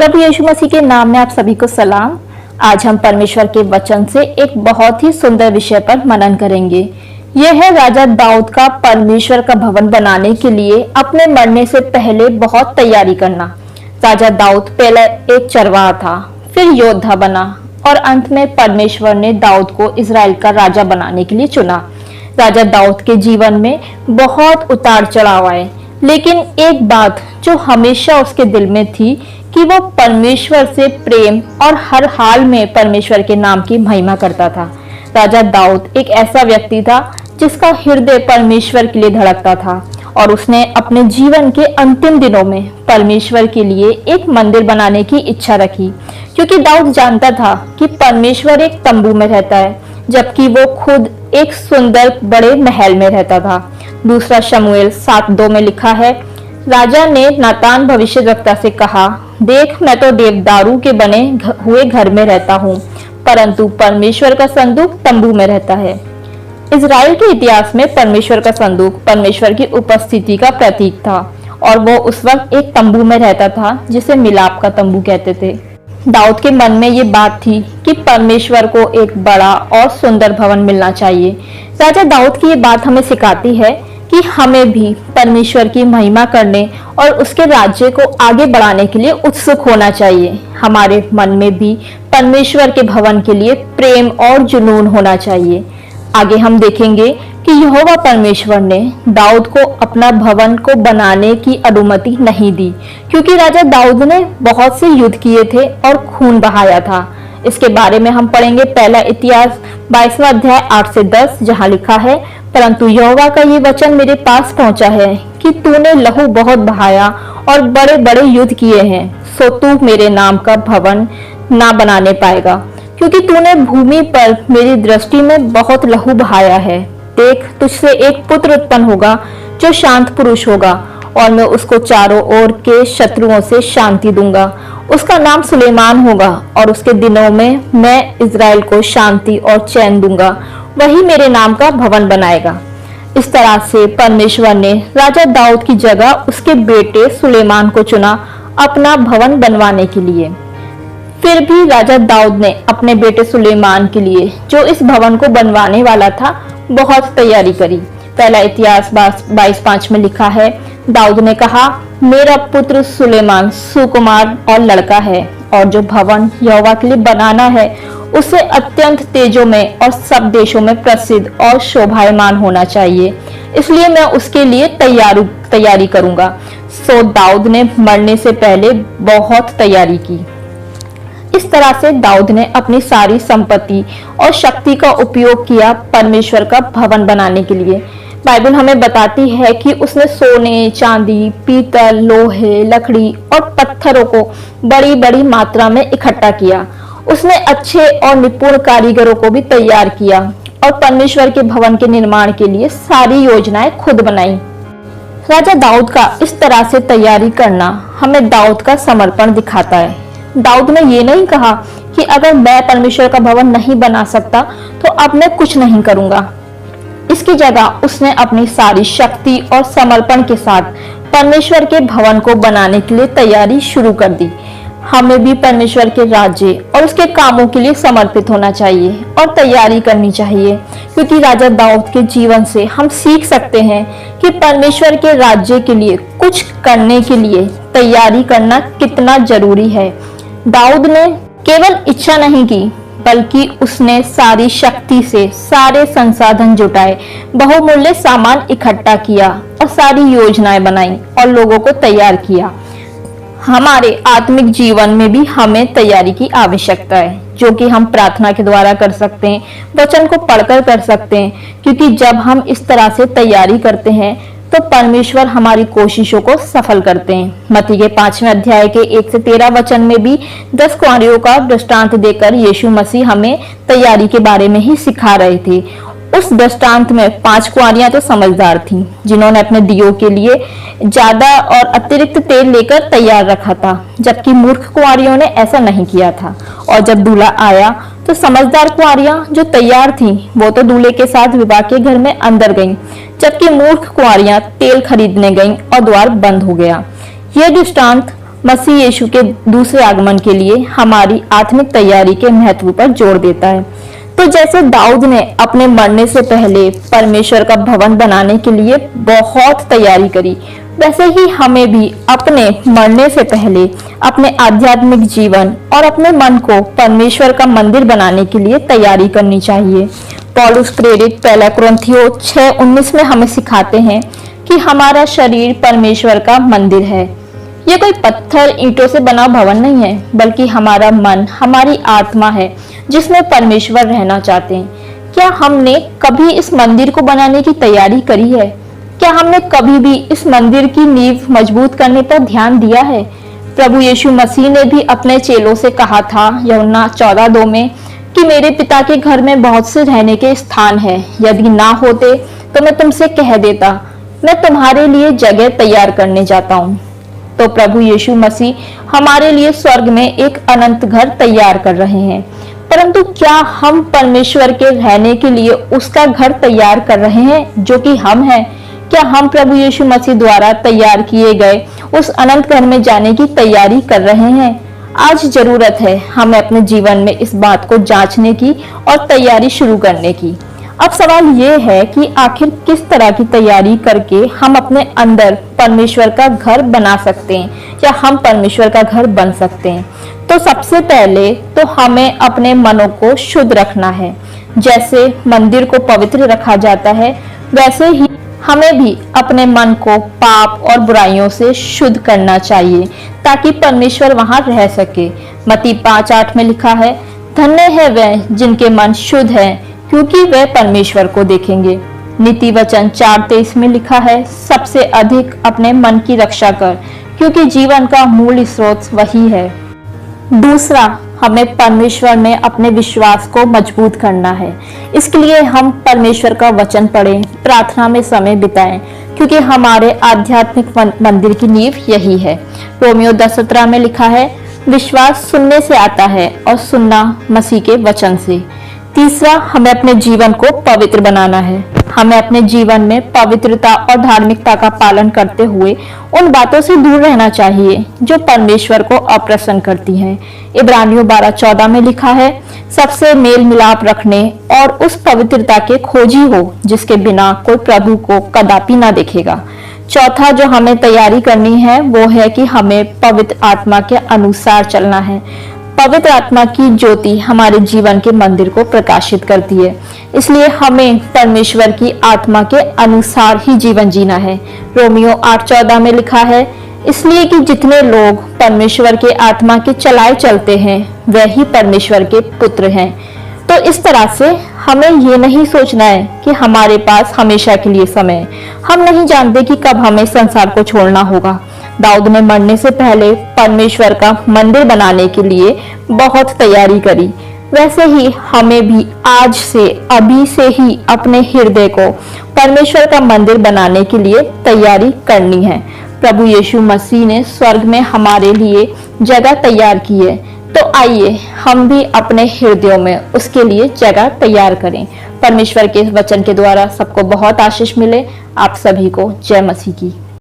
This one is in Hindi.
प्रभु यीशु मसीह के नाम में आप सभी को सलाम। आज हम परमेश्वर के वचन से एक बहुत ही सुंदर विषय पर मनन करेंगे। यह है राजा दाऊद का परमेश्वर का भवन बनाने के लिए अपने मरने से पहले बहुत तैयारी करना। राजा दाऊद पहले एक चरवाहा था, फिर योद्धा बना और अंत में परमेश्वर ने दाऊद को इजराइल का राजा बनाने के लिए चुना। राजा दाऊद के जीवन में बहुत उतार चढ़ाव आए, लेकिन एक बात जो हमेशा उसके दिल में थी कि वो परमेश्वर से प्रेम और हर हाल में परमेश्वर के नाम की महिमा करता था। राजा दाऊद एक ऐसा व्यक्ति था जिसका हृदय परमेश्वर के लिए धड़कता था और उसने अपने जीवन के अंतिम दिनों में परमेश्वर के लिए एक मंदिर बनाने की इच्छा रखी, क्योंकि दाऊद जानता था कि परमेश्वर एक तंबू में रहता है, जबकि वो खुद एक सुंदर बड़े महल में रहता था। दूसरा शमूएल 7:2 में लिखा है, राजा ने नातान भविष्यद्वक्ता से कहा, देख मैं तो देवदारू के बने हुए घर में रहता हूँ, परंतु परमेश्वर का संदूक तंबू में रहता है। इजराइल के इतिहास में परमेश्वर का संदूक परमेश्वर की उपस्थिति का प्रतीक था और वो उस वक्त एक तंबू में रहता था जिसे मिलाप का तंबू कहते थे। दाऊद के मन में ये बात थी कि परमेश्वर को एक बड़ा और सुंदर भवन मिलना चाहिए। राजा दाऊद की ये बात हमें सिखाती है कि हमें भी परमेश्वर की महिमा करने और उसके राज्य को आगे बढ़ाने के लिए उत्सुक होना चाहिए। हमारे मन में भी परमेश्वर के भवन के लिए प्रेम और जुनून होना चाहिए। आगे हम देखेंगे कि यहोवा परमेश्वर ने दाऊद को अपना भवन को बनाने की अनुमति नहीं दी, क्योंकि राजा दाऊद ने बहुत से युद्ध किए थे और खून बहाया था। इसके बारे में हम पढ़ेंगे पहला इतिहास 22वां अध्याय 8 से 10, जहाँ लिखा है, परंतु यहोवा का ये वचन मेरे पास पहुंचा है कि तूने लहू बहुत बहाया और बड़े बड़े युद्ध किए हैं, सो तू मेरे नाम का भवन ना बनाने पाएगा, क्योंकि तूने भूमि पर मेरी दृष्टि में बहुत लहू बहाया है। देख, तुझसे एक पुत्र उत्पन्न होगा जो शांत पुरुष होगा और मैं उसको चारों ओर के शत्रुओं से शांति दूंगा। उसका नाम सुलेमान होगा और उसके दिनों में मैं इजराइल को शांति और चैन दूंगा, वही मेरे नाम का भवन बनाएगा। इस तरह से परमेश्वर ने राजा दाऊद की जगह उसके बेटे सुलेमान को चुना अपना भवन बनवाने के लिए। फिर भी राजा दाऊद ने अपने बेटे सुलेमान के लिए, जो इस भवन को बनवाने वाला था, बहुत तैयारी करी। पहला इतिहास 22:5 में लिखा है, दाऊद ने कहा, मेरा पुत्र सुलेमान सुकुमार और लड़का है और जो भवन यहोवा के लिए बनाना है उसे अत्यंत तेजों में और सब देशों में प्रसिद्ध और शोभायमान होना चाहिए, इसलिए मैं उसके लिए तैयारी करूंगा। सो दाऊद ने मरने से पहले बहुत तैयारी की। इस तरह से दाऊद ने अपनी सारी संपत्ति और शक्ति का उपयोग किया परमेश्वर का भवन बनाने के लिए। बाइबल हमें बताती है कि उसने सोने, चांदी, पीतल, लोहे, लकड़ी और पत्थरों को बड़ी बड़ी मात्रा में इकट्ठा किया। उसने अच्छे और निपुण कारीगरों को भी तैयार किया और परमेश्वर के भवन के निर्माण के लिए सारी योजनाएं खुद बनाई। राजा दाऊद का इस तरह से तैयारी करना हमें दाऊद का समर्पण दिखाता है। दाऊद ने ये नहीं कहा कि अगर मैं परमेश्वर का भवन नहीं बना सकता तो अब मैं कुछ नहीं करूंगा। इसकी जगह उसने अपनी सारी शक्ति और समर्पण के साथ परमेश्वर के भवन को बनाने के लिए तैयारी शुरू कर दी। हमें भी परमेश्वर के राज्य और उसके कामों के लिए समर्पित होना चाहिए और तैयारी करनी चाहिए, क्योंकि राजा दाऊद के जीवन से हम सीख सकते हैं कि परमेश्वर के राज्य के लिए कुछ करने के लिए तैयारी करना कितना जरूरी है। दाऊद ने केवल इच्छा नहीं की, बल्कि उसने सारी शक्ति से सारे संसाधन जुटाए, बहुमूल्य सामान इकट्ठा किया और सारी योजनाएं बनाई और लोगों को तैयार किया। हमारे आत्मिक जीवन में भी हमें तैयारी की आवश्यकता है, जो कि हम प्रार्थना के द्वारा कर सकते हैं, वचन को पढ़कर कर सकते हैं, क्योंकि जब हम इस तरह से तैयारी करते हैं तो परमेश्वर हमारी कोशिशों को सफल करते हैं। मत्ती के 5वें अध्याय के 1 से 13 वचन में भी 10 कुंवारियों का दृष्टांत देकर यीशु मसीह हमें तैयारी के बारे में ही सिखा रहे थे। उस दृष्टांत में 5 कुंवारियां तो समझदार थीं, जिन्होंने अपने दियों के लिए ज्यादा और अतिरिक्त तेल लेकर तैयार रखा था, जबकि मूर्ख कुंवारियों ने ऐसा नहीं किया था। और जब दूल्हा आया तो समझदार कुंवारियां जो तैयार थीं, वो तो दूल्हे के साथ विवाह के घर में अंदर गईं, जबकि मूर्ख कुंवारियां तेल खरीदने गईं और द्वार बंद हो गया। यह दृष्टांत मसीह यीशु के दूसरे आगमन के लिए हमारी आत्मिक तैयारी के महत्व पर जोर देता है। तो जैसे दाऊद ने अपने मरने से पहले परमेश्वर का भवन बनाने के लिए बहुत तैयारी करी, वैसे ही हमें भी अपने मरने से पहले अपने आध्यात्मिक जीवन और अपने मन को परमेश्वर का मंदिर बनाने के लिए तैयारी करनी चाहिए। पौलुस प्रेरित पहला कुरिन्थियों 6:19 में हमें सिखाते हैं कि हमारा शरीर परमेश्वर का मंदिर है। ये कोई पत्थर ईंटों से बना भवन नहीं है, बल्कि हमारा मन, हमारी आत्मा है जिसमें परमेश्वर रहना चाहते हैं। क्या हमने कभी इस मंदिर को बनाने की तैयारी करी है? क्या हमने कभी भी इस मंदिर की नींव मजबूत करने पर ध्यान दिया है? प्रभु यीशु मसीह ने भी अपने चेलों से कहा था यूहन्ना 14:2 में कि मेरे पिता के घर में बहुत से रहने के स्थान है, यदि ना होते तो मैं तुमसे कह देता, मैं तुम्हारे लिए जगह तैयार करने जाता हूँ। तो प्रभु यीशु मसीह हमारे लिए स्वर्ग में एक अनंत घर तैयार कर रहे हैं, परंतु क्या हम परमेश्वर के रहने के लिए उसका घर तैयार कर रहे हैं जो कि हम हैं? क्या हम प्रभु यीशु मसीह द्वारा तैयार किए गए उस अनंत घर में जाने की तैयारी कर रहे हैं? आज जरूरत है हमें अपने जीवन में इस बात को जांचने की और तैयारी शुरू करने की। अब सवाल ये है कि आखिर किस तरह की तैयारी करके हम अपने अंदर परमेश्वर का घर बना सकते हैं या हम परमेश्वर का घर बन सकते हैं। तो सबसे पहले तो हमें अपने मनों को शुद्ध रखना है। जैसे मंदिर को पवित्र रखा जाता है, वैसे ही हमें भी अपने मन को पाप और बुराइयों से शुद्ध करना चाहिए ताकि परमेश्वर वहां रह सके। मत्ती 5:8 में लिखा है, धन्य है वह जिनके मन शुद्ध है, क्योंकि वह परमेश्वर को देखेंगे। नीति वचन 4:23 में लिखा है, सबसे अधिक अपने मन की रक्षा कर, क्योंकि जीवन का मूल स्रोत वही है। दूसरा, हमें परमेश्वर में अपने विश्वास को मजबूत करना है। इसके लिए हम परमेश्वर का वचन पढ़ें, प्रार्थना में समय बिताएं, क्योंकि हमारे आध्यात्मिक मंदिर की नींव यही है। रोमियो 10:17 में लिखा है, विश्वास सुनने से आता है और सुनना मसीह के वचन से। तीसरा, हमें अपने जीवन को पवित्र बनाना है। हमें अपने जीवन में पवित्रता और धार्मिकता का पालन करते हुए उन बातों से दूर रहना चाहिए जो परमेश्वर को अप्रसन्न करती हैं। इब्रानियों 12:14 में लिखा है, सबसे मेल मिलाप रखने और उस पवित्रता के खोजी हो जिसके बिना कोई प्रभु को कदापि ना देखेगा। चौथा, जो हमें तैयारी करनी है वो है कि हमें पवित्र आत्मा के अनुसार चलना है। पवित्र आत्मा की ज्योति हमारे जीवन के मंदिर को प्रकाशित करती है, इसलिए हमें परमेश्वर की आत्मा के अनुसार ही जीवन जीना है। रोमियो 8:14 में लिखा है, इसलिए कि जितने लोग परमेश्वर के आत्मा के चलाए चलते हैं वह ही परमेश्वर के पुत्र हैं। तो इस तरह से हमें ये नहीं सोचना है कि हमारे पास हमेशा के लिए समय है। हम नहीं जानते कि कब हमें संसार को छोड़ना होगा। दाऊद ने मरने से पहले परमेश्वर का मंदिर बनाने के लिए बहुत तैयारी करी, वैसे ही हमें भी आज से, अभी से ही अपने हृदय को परमेश्वर का मंदिर बनाने के लिए तैयारी करनी है। प्रभु यीशु मसीह ने स्वर्ग में हमारे लिए जगह तैयार की है, तो आइए हम भी अपने हृदयों में उसके लिए जगह तैयार करें। परमेश्वर के वचन के द्वारा सबको बहुत आशीष मिले। आप सभी को जय मसीह की।